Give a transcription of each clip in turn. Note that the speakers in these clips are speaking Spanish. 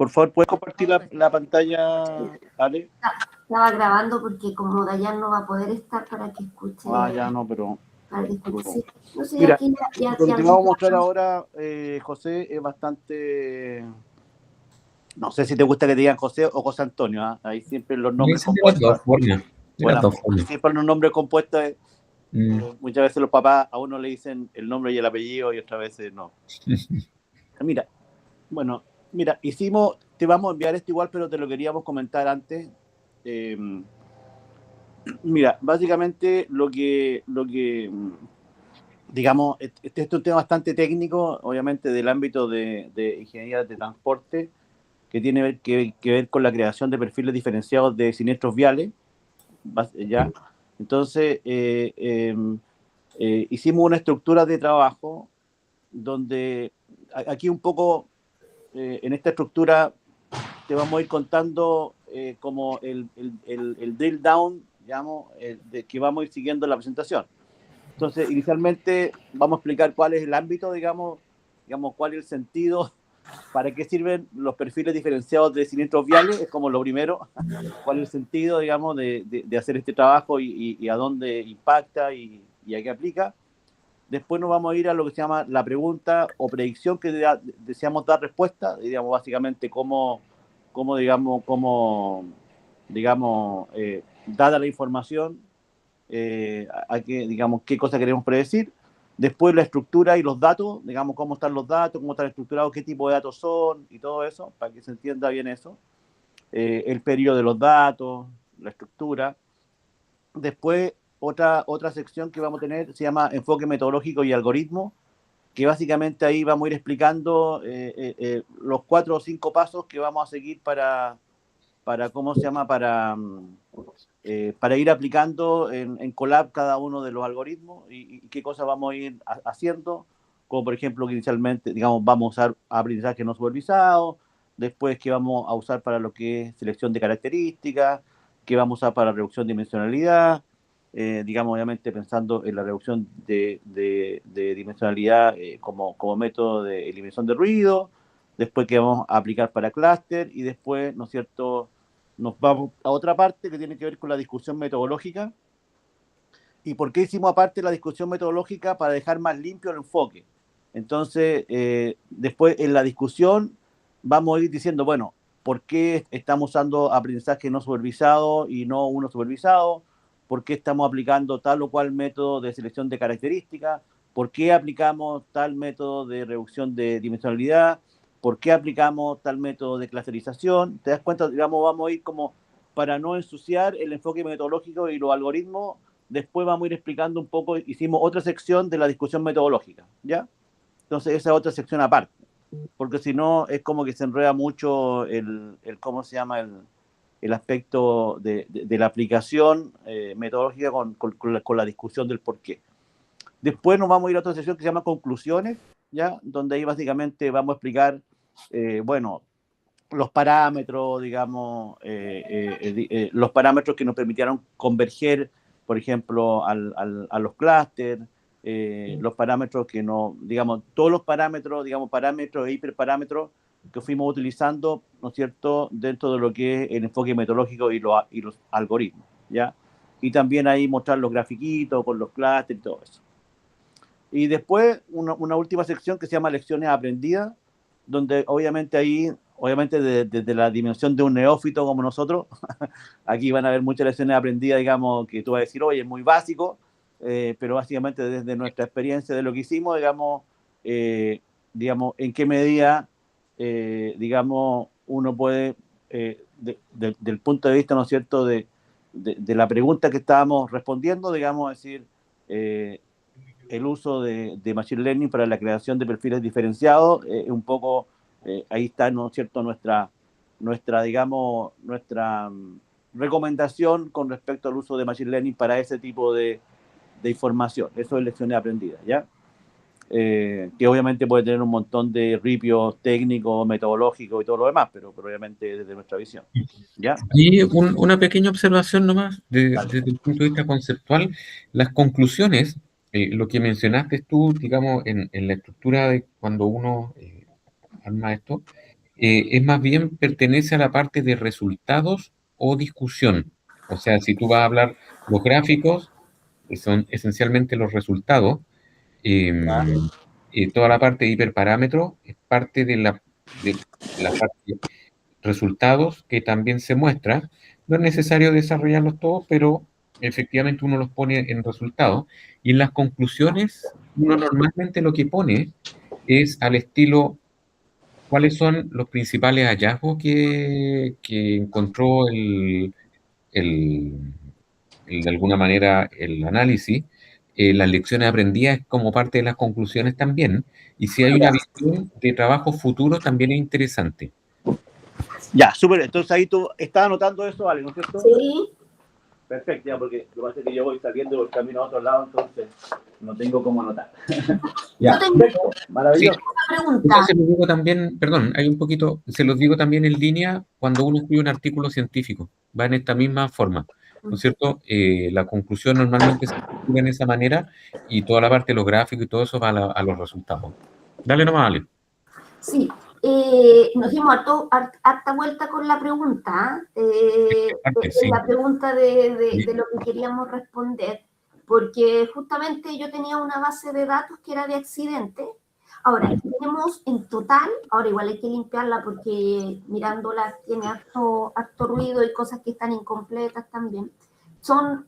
por favor, ¿puedes compartir la pantalla, Ale? Estaba grabando porque como Dayan no va a poder estar para que escuche. Ya no, pero... Para que escuche. Sí. No sé, Mira, aquí ya lo que te vamos a mostrar ahora, José, es bastante... No sé si te gusta que te digan José o José Antonio, ¿eh? Ahí siempre los nombres compuestos. Siempre los nombres compuestos, muchas veces los papás a uno le dicen el nombre y el apellido y otras veces no. Mira, te vamos a enviar esto igual, pero te lo queríamos comentar antes. Mira, básicamente lo que digamos, este es un tema bastante técnico, obviamente del ámbito de ingeniería de transporte, que tiene que ver con la creación de perfiles diferenciados de siniestros viales, ¿ya? Entonces, hicimos una estructura de trabajo donde aquí un poco, en esta estructura, te vamos a ir contando como el drill down, digamos, de que vamos a ir siguiendo en la presentación. Entonces, inicialmente vamos a explicar cuál es el ámbito, digamos cuál es el sentido, para qué sirven los perfiles diferenciados de siniestros viales, es como lo primero, cuál es el sentido, digamos, de hacer este trabajo y a dónde impacta y a qué aplica. Después nos vamos a ir a lo que se llama la pregunta o predicción que deseamos dar respuesta, digamos, básicamente dada la información, qué cosa queremos predecir. Después la estructura y los datos, digamos, cómo están los datos, cómo están estructurados, qué tipo de datos son y todo eso, para que se entienda bien eso. El periodo de los datos, la estructura. Después, otra sección que vamos a tener se llama enfoque metodológico y algoritmo, que básicamente ahí vamos a ir explicando los 4 o 5 pasos que vamos a seguir para ir aplicando en Colab cada uno de los algoritmos y qué cosas vamos a ir haciendo, como por ejemplo que inicialmente, digamos, vamos a usar aprendizaje no supervisado, después que vamos a usar para lo que es selección de características, que vamos a usar para reducción de dimensionalidad, digamos, obviamente pensando en la reducción de dimensionalidad como método de eliminación de ruido, después que vamos a aplicar para clúster y después, ¿no es cierto?, nos vamos a otra parte que tiene que ver con la discusión metodológica. ¿Y por qué hicimos aparte la discusión metodológica? Para dejar más limpio el enfoque. Entonces, después en la discusión vamos a ir diciendo, bueno, ¿por qué estamos usando aprendizaje no supervisado y no uno supervisado? ¿Por qué estamos aplicando tal o cual método de selección de características? ¿Por qué aplicamos tal método de reducción de dimensionalidad? ¿Por qué aplicamos tal método de clusterización? ¿Te das cuenta? Digamos, vamos a ir como para no ensuciar el enfoque metodológico y los algoritmos. Después vamos a ir explicando un poco, hicimos otra sección de la discusión metodológica, ¿ya? Entonces esa es otra sección aparte, porque si no es como que se enreda mucho ¿cómo se llama? El aspecto de la aplicación metodológica con la discusión del por qué. Después nos vamos a ir a otra sección que se llama conclusiones, ¿ya? Donde ahí básicamente vamos a explicar, los parámetros, digamos, los parámetros que nos permitieron converger, por ejemplo, a los clústeres, los parámetros que no, digamos, todos los parámetros, digamos, parámetros e hiperparámetros que fuimos utilizando, ¿no es cierto?, dentro de lo que es el enfoque metodológico y los algoritmos, ¿ya? Y también ahí mostrar los grafiquitos con los clústeres y todo eso. Y después una última sección que se llama lecciones aprendidas, donde obviamente desde la dimensión de un neófito como nosotros, aquí van a haber muchas lecciones aprendidas, digamos, que tú vas a decir, oye, es muy básico, pero básicamente desde nuestra experiencia de lo que hicimos, digamos, en qué medida, digamos, uno puede, del punto de vista, ¿no es cierto?, de la pregunta que estábamos respondiendo, digamos, decir, el uso de Machine Learning para la creación de perfiles diferenciados, un poco, ahí está, ¿no es cierto?, nuestra recomendación con respecto al uso de Machine Learning para ese tipo de información. Eso es lecciones aprendidas, ¿ya? Que obviamente puede tener un montón de ripios técnicos, metodológicos y todo lo demás, pero obviamente desde nuestra visión, ¿ya? Y una pequeña observación nomás, desde el punto de vista conceptual, las conclusiones, lo que mencionaste tú, digamos, en la estructura de cuando uno arma esto, es más bien pertenece a la parte de resultados o discusión. O sea, si tú vas a hablar los gráficos, que son esencialmente los resultados, ¿Ya? toda la parte de hiperparámetros es parte de la parte resultados que también se muestra. No es necesario desarrollarlos todos, pero efectivamente uno los pone en resultados. Y en las conclusiones, uno normalmente lo que pone es al estilo, ¿cuáles son los principales hallazgos que encontró el- de alguna manera el análisis? Las lecciones aprendidas como parte de las conclusiones también. Y si hay una visión de trabajo futuro, también es interesante. Ya, súper. Entonces ahí tú estás anotando eso, Ale, ¿no es cierto? Sí. Perfecto, ya, porque lo que pasa es que yo voy saliendo por el camino a otro lado, entonces no tengo cómo anotar. Yo Ya, tengo perfecto, una maravilloso. pregunta. Eso se los digo también, perdón, hay un poquito, se los digo también en línea cuando uno escribe un artículo científico, va en esta misma forma, ¿no es cierto? La conclusión normalmente se escribe en esa manera y toda la parte de los gráficos y todo eso va a los resultados. Dale nomás, Ale. Sí, nos dimos harta vuelta con la pregunta, Parte, sí. la pregunta de lo que queríamos responder, porque justamente yo tenía una base de datos que era de accidentes. Ahora, tenemos en total, ahora igual hay que limpiarla porque mirándola tiene harto ruido y cosas que están incompletas también. Son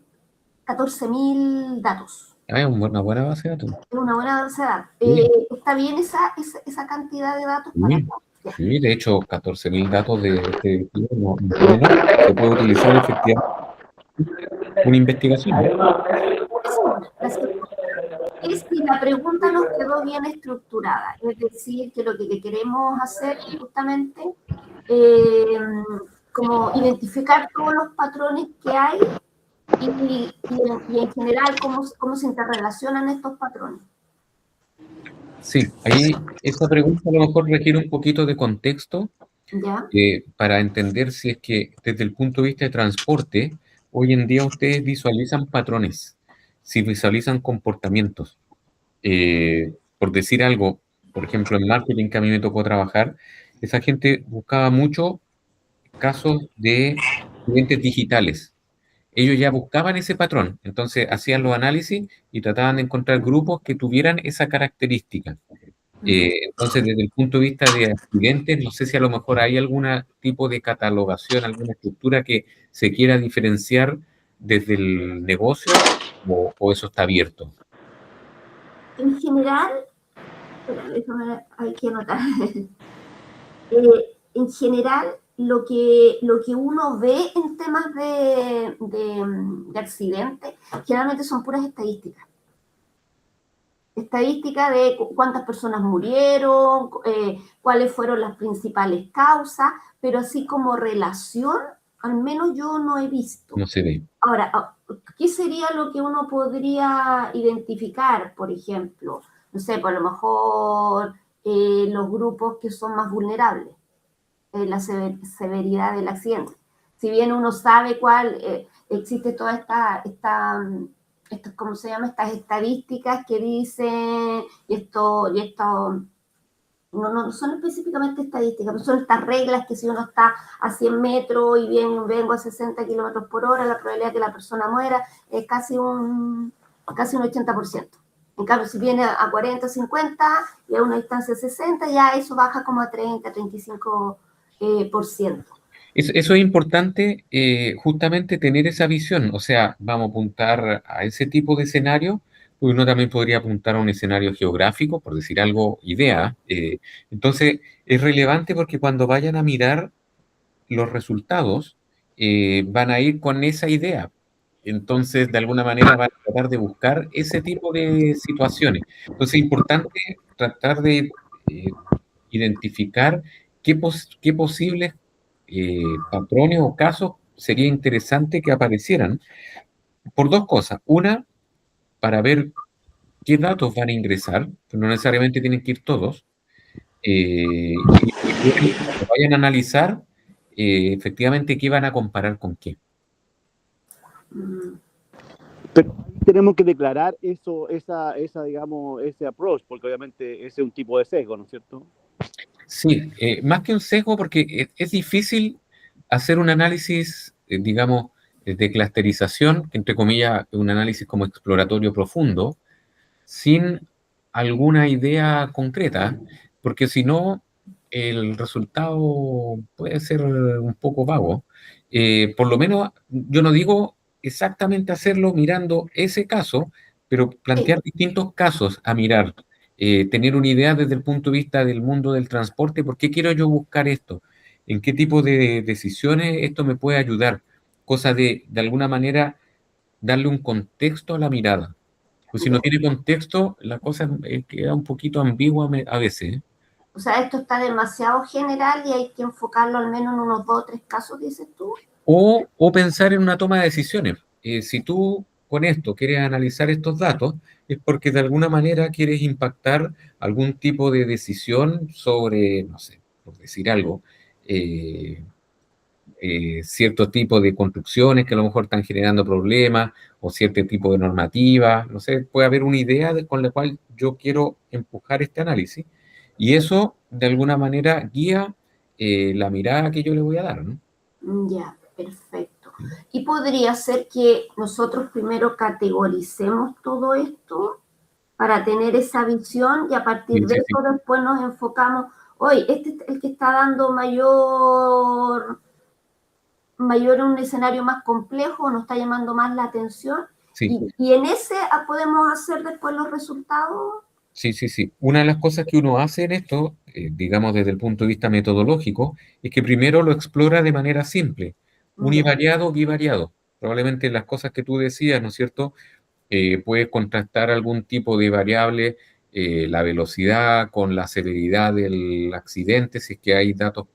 14.000 datos. Ah, es una buena base de datos. Es una buena base de datos. Sí, ¿Está bien esa cantidad de datos para sí, sí, de hecho, 14.000 datos de este tipo no son menores. Se puede utilizar efectivamente una investigación. la segunda es si la pregunta nos quedó bien estructurada, es decir, que lo que queremos hacer justamente eh, como identificar todos los patrones que hay y en general cómo se interrelacionan estos patrones. Sí, ahí esta pregunta a lo mejor requiere un poquito de contexto ¿Ya? para entender si es que desde el punto de vista de transporte, hoy en día ustedes visualizan patrones, si visualizan comportamientos. Por decir algo, por ejemplo, en marketing que a mí me tocó trabajar, esa gente buscaba mucho casos de clientes digitales. Ellos ya buscaban ese patrón, entonces hacían los análisis y trataban de encontrar grupos que tuvieran esa característica. Entonces, desde el punto de vista de accidentes, no sé si a lo mejor hay algún tipo de catalogación, alguna estructura que se quiera diferenciar desde el negocio o eso está abierto. En general, hay que anotar. En general, lo que uno ve en temas de accidentes, generalmente son puras estadísticas. Estadística de cuántas personas murieron, cuáles fueron las principales causas, pero así como relación, al menos yo no he visto. No se ve. Ahora, ¿qué sería lo que uno podría identificar, por ejemplo? No sé, por lo mejor los grupos que son más vulnerables, la severidad del accidente. Si bien uno sabe cuál, existe toda ¿cómo se llama? Estas estadísticas que dicen, no son específicamente estadísticas, pero son estas reglas que si uno está a 100 metros y vengo a 60 kilómetros por hora, la probabilidad de que la persona muera es casi un 80%. En cambio, si viene a 40, 50 y a una distancia de 60, ya eso baja como a 30, 35%. Eso es importante, justamente tener esa visión, o sea, vamos a apuntar a ese tipo de escenario, pues uno también podría apuntar a un escenario geográfico, por decir algo, idea. Entonces, es relevante porque cuando vayan a mirar los resultados, van a ir con esa idea. Entonces, de alguna manera van a tratar de buscar ese tipo de situaciones. Entonces, es importante tratar de identificar qué posibles patrones o casos sería interesante que aparecieran por dos cosas. Una, para ver qué datos van a ingresar, que no necesariamente tienen que ir todos, y cuando vayan a analizar, efectivamente, qué van a comparar con qué. Mm. Pero tenemos que declarar eso, digamos, ese approach, porque obviamente ese es un tipo de sesgo, ¿no es cierto? Sí, más que un sesgo, porque es difícil hacer un análisis, digamos, de clusterización, que entre comillas, un análisis como exploratorio profundo, sin alguna idea concreta, porque si no, el resultado puede ser un poco vago. Por lo menos, yo no digo exactamente hacerlo mirando ese caso, pero Sí. plantear distintos casos a mirar, tener una idea desde el punto de vista del mundo del transporte, ¿por qué quiero yo buscar esto? ¿En qué tipo de decisiones esto me puede ayudar? Cosa de alguna manera, darle un contexto a la mirada. Pues si no Ya. tiene contexto, la cosa queda un poquito ambigua a veces, ¿eh? O sea, esto está demasiado general y hay que enfocarlo al menos en unos 2 o 3 casos, dices tú. O pensar en una toma de decisiones. Si tú con esto quieres analizar estos datos, es porque de alguna manera quieres impactar algún tipo de decisión sobre, no sé, por decir algo, eh, cierto tipo de construcciones que a lo mejor están generando problemas o cierto tipo de normativa, no sé, puede haber una idea con la cual yo quiero empujar este análisis y eso de alguna manera guía la mirada que yo le voy a dar, ¿no? Ya, perfecto. Y podría ser que nosotros primero categoricemos todo esto para tener esa visión y a partir Sí, de sí, sí. eso después nos enfocamos, hoy este es el que está dando mayor un escenario más complejo, nos está llamando más la atención Sí. y en ese podemos hacer después los resultados. Sí, sí, sí. Una de las cosas que uno hace en esto, digamos desde el punto de vista metodológico, es que primero lo explora de manera simple, Ya, univariado, bivariado. Probablemente las cosas que tú decías, ¿no es cierto? Puedes contrastar algún tipo de variable, la velocidad con la severidad del accidente, si es que hay datos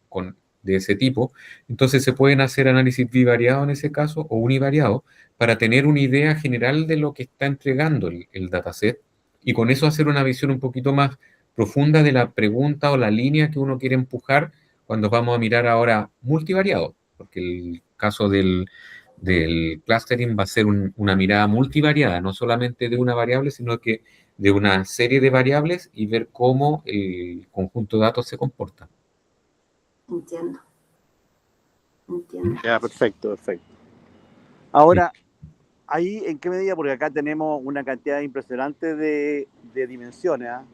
de ese tipo. Entonces se pueden hacer análisis bivariado en ese caso o univariado para tener una idea general de lo que está entregando el dataset y con eso hacer una visión un poquito más profunda de la pregunta o la línea que uno quiere empujar cuando vamos a mirar ahora multivariado, porque el caso del clustering va a ser una mirada multivariada, no solamente de una variable, sino que de una serie de variables y ver cómo el conjunto de datos se comporta. entiendo, entiendo. Ya, perfecto, perfecto. Sí, Ahora, ahí en qué medida, porque acá tenemos una cantidad impresionante de dimensiones, ¿ah?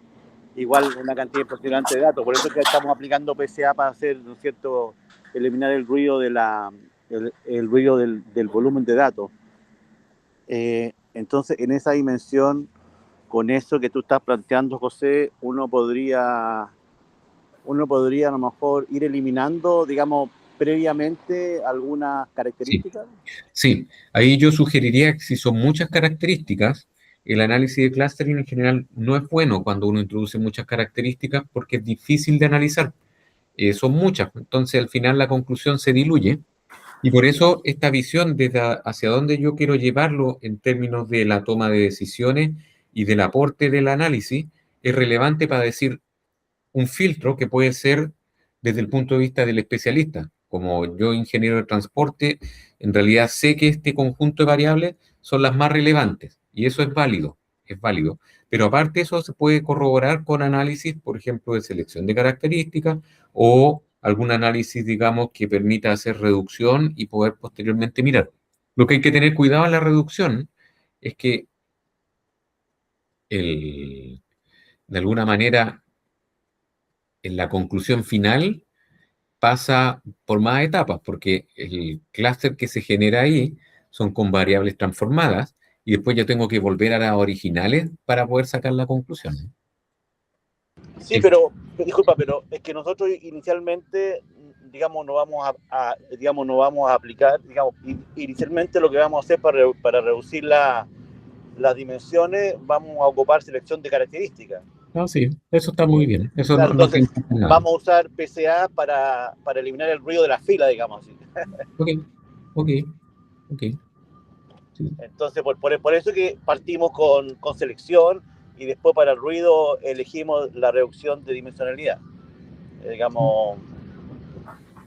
Igual una cantidad impresionante de datos, por eso es que estamos aplicando PCA para hacer, ¿no es cierto?, eliminar el ruido el ruido del volumen de datos. Entonces, en esa dimensión, con eso que tú estás planteando, José, uno podría a lo mejor ir eliminando, digamos, previamente algunas sí, características. sí. Ahí yo sugeriría que si son muchas características, el análisis de clustering en general no es bueno cuando uno introduce muchas características porque es difícil de analizar. Son muchas, entonces al final la conclusión se diluye. Y por eso esta visión desde hacia dónde yo quiero llevarlo en términos de la toma de decisiones y del aporte del análisis es relevante para decir un filtro que puede ser desde el punto de vista del especialista. Como yo, ingeniero de transporte, en realidad sé que este conjunto de variables son las más relevantes y eso es válido, es válido. Pero aparte eso se puede corroborar con análisis, por ejemplo, de selección de características o algún análisis, digamos, que permita hacer reducción y poder posteriormente mirar. Lo que hay que tener cuidado en la reducción es que de alguna manera en la conclusión final pasa por más etapas, porque el clúster que se genera ahí son con variables transformadas y después yo tengo que volver a las originales para poder sacar la conclusión. Sí, pero disculpa, pero es que nosotros inicialmente, digamos, digamos, no vamos a aplicar, digamos, inicialmente lo que vamos a hacer para reducir las dimensiones, vamos a ocupar selección de características. No, sí, eso está muy bien. Eso Claro, no entonces tiene nada. vamos a usar PCA para eliminar el ruido de la fila, digamos así. Ok, ok, ok. Sí. Entonces, por eso que partimos con selección y después para el ruido elegimos la reducción de dimensionalidad. Digamos.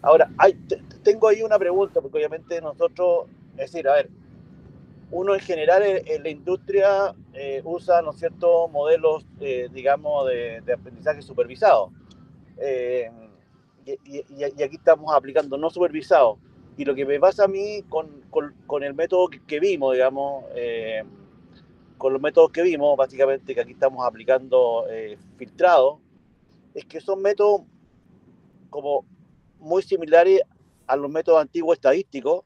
Ahora, tengo ahí una pregunta, porque obviamente nosotros, es decir, a ver, uno en general en la industria usa, ¿no es cierto?, modelos, digamos, de aprendizaje supervisado. eh, y aquí estamos aplicando no supervisado. Y lo que me pasa a mí con el método que vimos, digamos, con los métodos que vimos, básicamente que aquí estamos aplicando filtrado, es que son métodos como muy similares a los métodos antiguos estadísticos,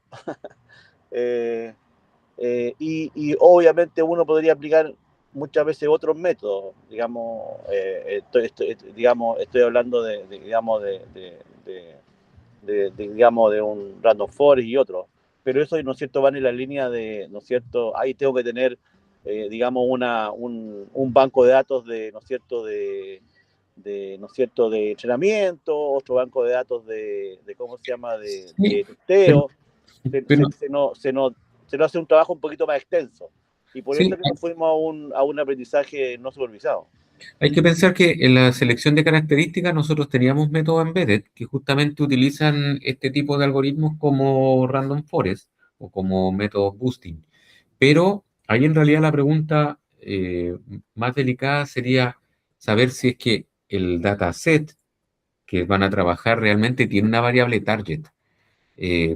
eh, y obviamente uno podría aplicar muchas veces otros métodos, digamos, estoy hablando digamos, de un random forest y otro, pero eso, ¿no es cierto?, van en la línea de, ¿no es cierto?, ahí tengo que tener, digamos, un banco de datos de, ¿no es cierto?, ¿no es cierto?, de entrenamiento, otro banco de datos de ¿cómo se llama?, de Sí, pero, testeo. pero Se nos hace un trabajo un poquito más extenso. Y por eso sí, que nos fuimos a un aprendizaje no supervisado. hay que pensar que en la selección de características nosotros teníamos métodos embedded que justamente utilizan este tipo de algoritmos como random forest o como métodos boosting. Pero ahí en realidad la pregunta más delicada sería saber si es que el dataset que van a trabajar realmente tiene una variable target.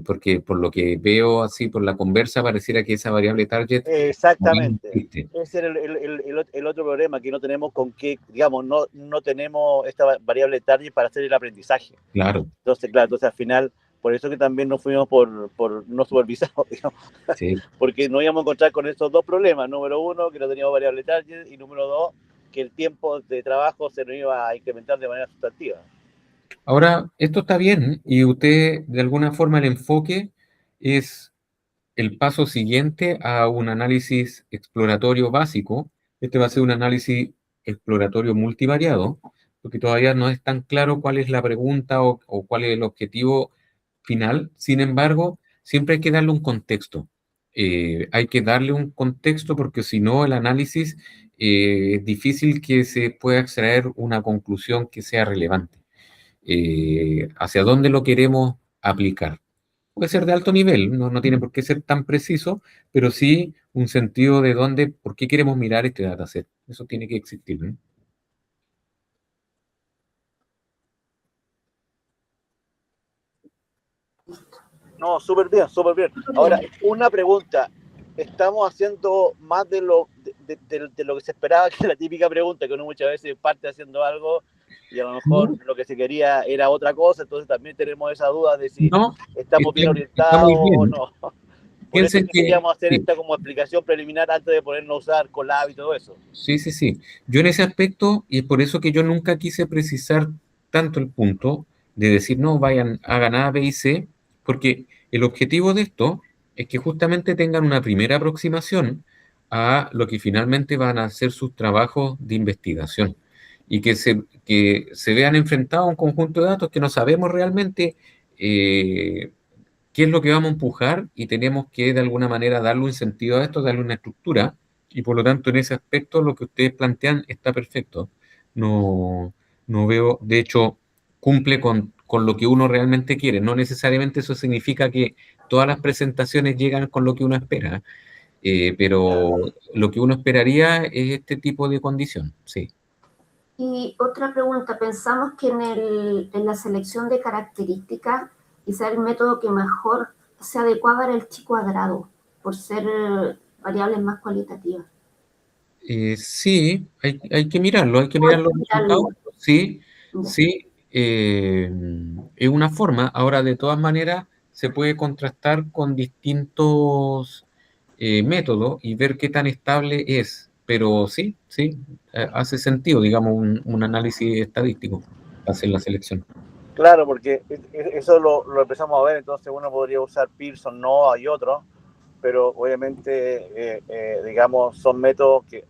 Porque por lo que veo así por la conversa pareciera que esa variable target no Exactamente. existe. Ese era el otro problema, que no tenemos con qué, digamos, no tenemos esta variable target para hacer el aprendizaje. Claro, Entonces, claro, entonces al final, por eso que también nos fuimos por no supervisados, digamos, sí. porque nos íbamos a encontrar con estos dos problemas. Número uno, que no teníamos variable target, y número dos, que el tiempo de trabajo se nos iba a incrementar de manera sustantiva. Ahora, esto está bien y usted, de alguna forma, el enfoque es el paso siguiente a un análisis exploratorio básico. Este va a ser un análisis exploratorio multivariado, porque todavía no es tan claro cuál es la pregunta o cuál es el objetivo final. Sin embargo, siempre hay que darle un contexto. Hay que darle un contexto porque si no, el análisis es difícil que se pueda extraer una conclusión que sea relevante. Hacia dónde lo queremos aplicar. Puede ser de alto nivel, no tiene por qué ser tan preciso, pero sí un sentido de dónde, por qué queremos mirar este dataset. Eso tiene que existir, ¿no? No, súper bien, súper bien. Ahora, una pregunta. Estamos haciendo más de lo que se esperaba, que la típica pregunta, que uno muchas veces parte haciendo algo y a lo mejor No, lo que se quería era otra cosa, entonces también tenemos esa duda de si no, estamos bien está orientados muy o bien. no. Por eso es Piensen que que, queríamos hacer sí, esta como explicación preliminar antes de ponernos a usar Colab y todo eso. sí, sí, sí. Yo en ese aspecto, y es por eso que yo nunca quise precisar tanto el punto de decir, no, vayan, hagan A, B y C, porque el objetivo de esto es que justamente tengan una primera aproximación a lo que finalmente van a ser sus trabajos de investigación y que se vean enfrentados a un conjunto de datos que no sabemos realmente qué es lo que vamos a empujar y tenemos que de alguna manera darle un sentido a esto, darle una estructura y por lo tanto en ese aspecto lo que ustedes plantean está perfecto. No, no veo, de hecho, cumple con lo que uno realmente quiere. No necesariamente eso significa que todas las presentaciones llegan con lo que uno espera, Claro. pero lo que uno esperaría es este tipo de condición, sí. Y otra pregunta, pensamos que en la selección de características, quizá el método que mejor se adecuaba era el chi cuadrado, por ser variables más cualitativas. Sí, hay que mirarlo, hay que Hay mirar los que resultados. mirarlo. Sí, Ya. sí, es una forma. Ahora, de todas maneras, se puede contrastar con distintos métodos y ver qué tan estable es. Pero sí, sí, hace sentido, digamos, un análisis estadístico para hacer la selección. Claro, porque eso lo empezamos a ver, entonces uno podría usar Pearson, no hay otro, pero obviamente, digamos, son métodos que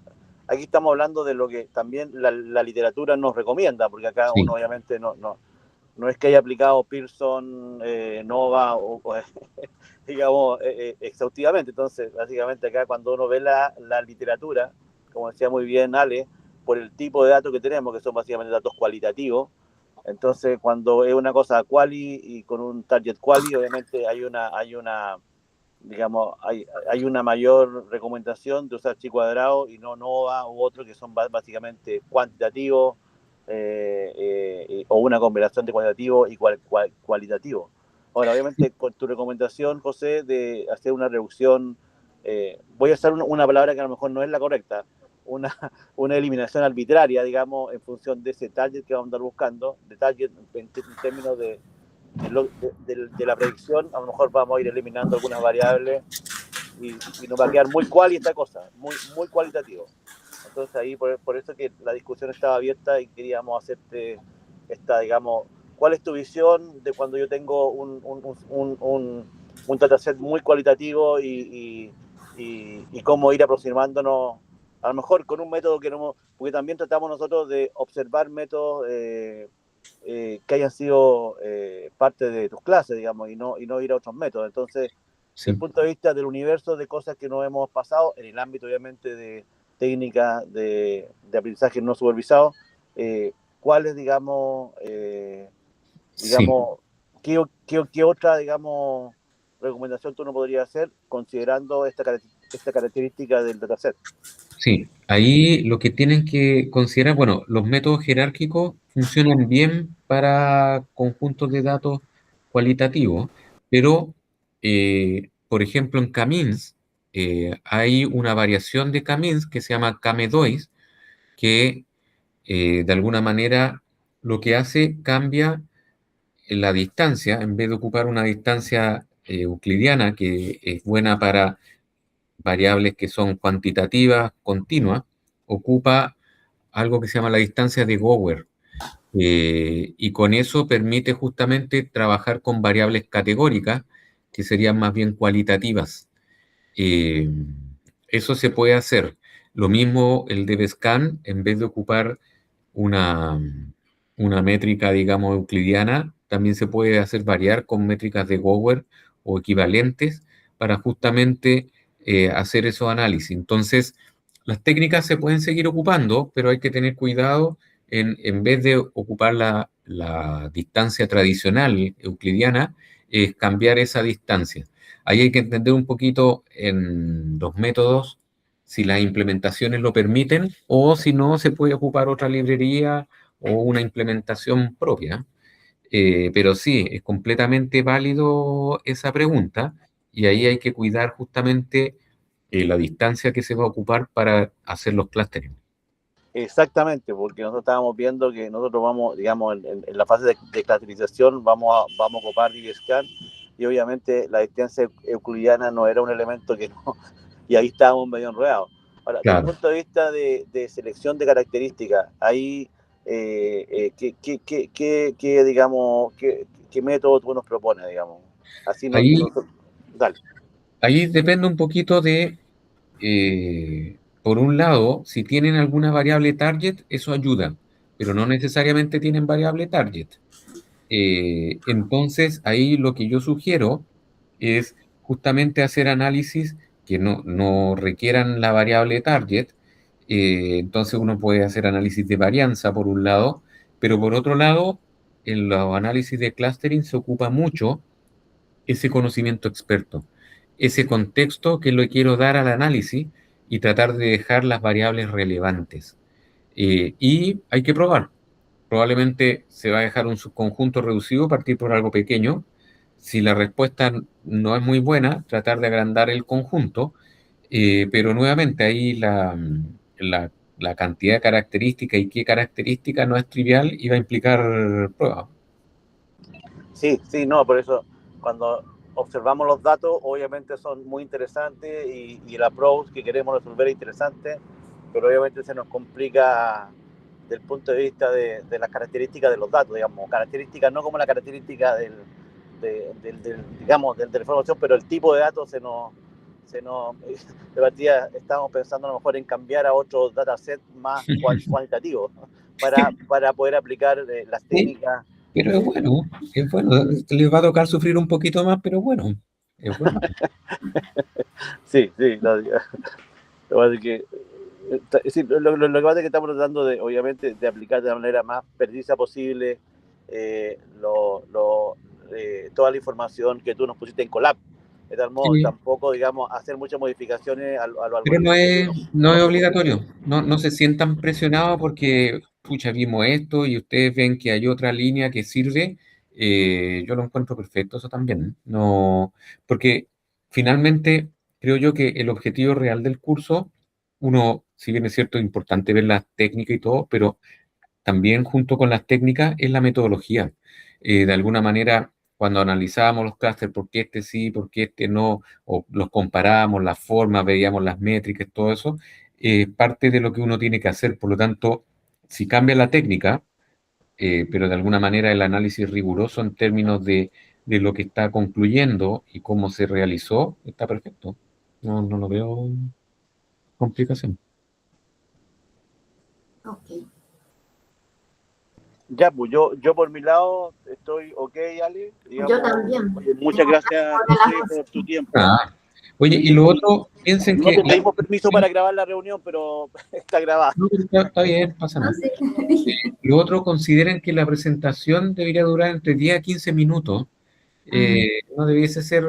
aquí estamos hablando de lo que también la literatura nos recomienda, porque acá uno Sí, obviamente no es que haya aplicado Pearson, Nova, digamos, exhaustivamente. Entonces, básicamente acá cuando uno ve la literatura, como decía muy bien Ale, por el tipo de datos que tenemos, que son básicamente datos cualitativos, entonces cuando es una cosa quali y con un target quali, obviamente digamos, hay una mayor recomendación de usar chi cuadrado y no Nova u otro que son básicamente cuantitativos, o una combinación de cuantitativo y cualitativo. Ahora, obviamente, con tu recomendación, José, de hacer una reducción, voy a usar una palabra que a lo mejor no es la correcta, una, una eliminación arbitraria, digamos, en función de ese target que vamos a andar buscando, de target en términos de la predicción, a lo mejor vamos a ir eliminando algunas variables y nos va a quedar muy cual esta cosa, muy cualitativo. Entonces ahí por eso que la discusión estaba abierta y queríamos hacerte esta, digamos, ¿cuál es tu visión de cuando yo tengo un dataset muy cualitativo y cómo ir aproximándonos, a lo mejor con un método que no, porque también tratamos nosotros de observar métodos que hayan sido parte de tus clases, digamos, y no ir a otros métodos. Entonces, desde el punto de vista del universo de cosas que nos hemos pasado, en el ámbito obviamente de técnica de aprendizaje no supervisado, ¿cuáles, digamos, Sí. qué otra, digamos, recomendación tú no podrías hacer considerando esta característica del dataset? Sí, ahí lo que tienen que considerar, bueno, los métodos jerárquicos funcionan bien para conjuntos de datos cualitativos, pero, por ejemplo, en Camins hay una variación de Camins que se llama Came2, que de alguna manera lo que hace cambia la distancia, en vez de ocupar una distancia euclidiana que es buena para variables que son cuantitativas, continuas, ocupa algo que se llama la distancia de Gower. Y con eso permite justamente trabajar con variables categóricas, que serían más bien cualitativas. Eh, Eso se puede hacer. Lo mismo el DBSCAN, en vez de ocupar una, una métrica, digamos, euclidiana, también se puede hacer variar con métricas de Gower o equivalentes para justamente hacer esos análisis. Entonces, las técnicas se pueden seguir ocupando, pero hay que tener cuidado en vez de ocupar la distancia tradicional euclidiana, es cambiar esa distancia. Ahí hay que entender un poquito en los métodos si las implementaciones lo permiten o si no se puede ocupar otra librería o una implementación propia. Pero sí, es completamente válido esa pregunta y ahí hay que cuidar justamente la distancia que se va a ocupar para hacer los clustering. Exactamente, porque nosotros estábamos viendo que nosotros vamos, digamos, en la fase de caracterización vamos a ocupar DBSCAN y obviamente la distancia euclidiana no era un elemento que no, y ahí estábamos medio enredados. Ahora, desde el Claro. punto de vista de selección de características, ahí, digamos, qué método tú nos propones, digamos? Así no, Ahí, dale. ahí depende un poquito de, por un lado, si tienen alguna variable target, eso ayuda, pero no necesariamente tienen variable target. Entonces, ahí lo que yo sugiero es justamente hacer análisis que no requieran la variable target. Entonces uno puede hacer análisis de varianza por un lado, pero por otro lado, en los análisis de clustering se ocupa mucho ese conocimiento experto, ese contexto que le quiero dar al análisis y tratar de dejar las variables relevantes. Y hay que probar. Probablemente se va a dejar un subconjunto reducido, partir por algo pequeño. Si la respuesta no es muy buena, tratar de agrandar el conjunto, pero nuevamente ahí la cantidad de características y qué característica no es trivial y va a implicar prueba. Sí, sí, no, por eso cuando observamos los datos, obviamente son muy interesantes y el approach que queremos resolver es interesante, pero obviamente se nos complica del punto de vista de las características de los datos, digamos, características no como la característica digamos, de la información, pero el tipo de datos de partida estamos pensando a lo mejor en cambiar a otro dataset más cuantitativo para poder aplicar las Sí, técnicas. pero es bueno, les va a tocar sufrir un poquito más, pero bueno, es bueno. Sí, sí, lo que pasa es que estamos tratando de, obviamente, de aplicar de la manera más precisa posible toda la información que tú nos pusiste en Colab. De tal modo, Sí, tampoco, digamos, hacer muchas modificaciones a los pero no algoritmos que tú es, no nos es propusiste. obligatorio, no se sientan presionados porque pucha, vimos esto y ustedes ven que hay otra línea que sirve, yo lo encuentro perfecto eso también. No, porque finalmente creo yo que el objetivo real del curso, uno, si bien es cierto, es importante ver las técnicas y todo, pero también junto con las técnicas es la metodología. De alguna manera, cuando analizábamos los clústeres, por qué este sí, por qué este no, o los comparábamos, las formas, veíamos las métricas, todo eso, parte de lo que uno tiene que hacer. Por lo tanto, si cambia la técnica, pero de alguna manera el análisis riguroso en términos de lo que está concluyendo y cómo se realizó, está perfecto. No, no lo veo complicación. Ok. Ya, pues yo por mi lado estoy ok, Ale. Digamos, Yo también. oye, muchas gracias, José, por tu tiempo. Ah, oye, y lo otro, piensen No que... te pedimos permiso para grabar la reunión, pero está grabada. No, pero está bien, pasa No nada. sé. Lo otro, consideren que la presentación debería durar entre 10 a 15 minutos. No debiese ser,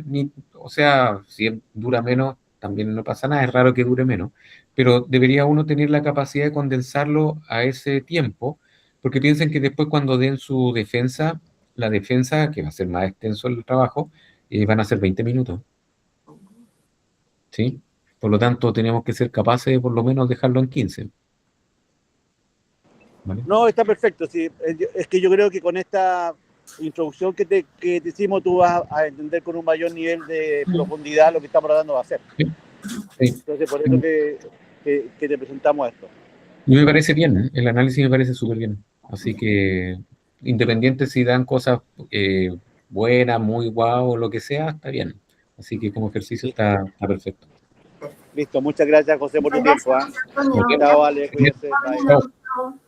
ni, o sea, si dura menos, también no pasa nada, es raro que dure menos, pero debería uno tener la capacidad de condensarlo a ese tiempo, porque piensen que después cuando den su defensa, la defensa, que va a ser más extenso el trabajo, van a ser 20 minutos, ¿sí? Por lo tanto, tenemos que ser capaces de por lo menos dejarlo en 15. ¿Vale? No, está perfecto. Sí. Es que yo creo que con esta introducción que te hicimos, tú vas a entender con un mayor nivel de profundidad lo que estamos tratando de hacer. Sí. Sí. Entonces, por eso que te presentamos esto. Y me parece bien, ¿eh? El análisis me parece súper bien. Así que, independiente si dan cosas buenas, muy guau o lo que sea, está bien. Así que como ejercicio está perfecto. Listo, muchas gracias, José, por tu Muchas tiempo. gracias, Antonio. Muy bien. Chao, Ale, cuídese. Chao. Bye. Chao.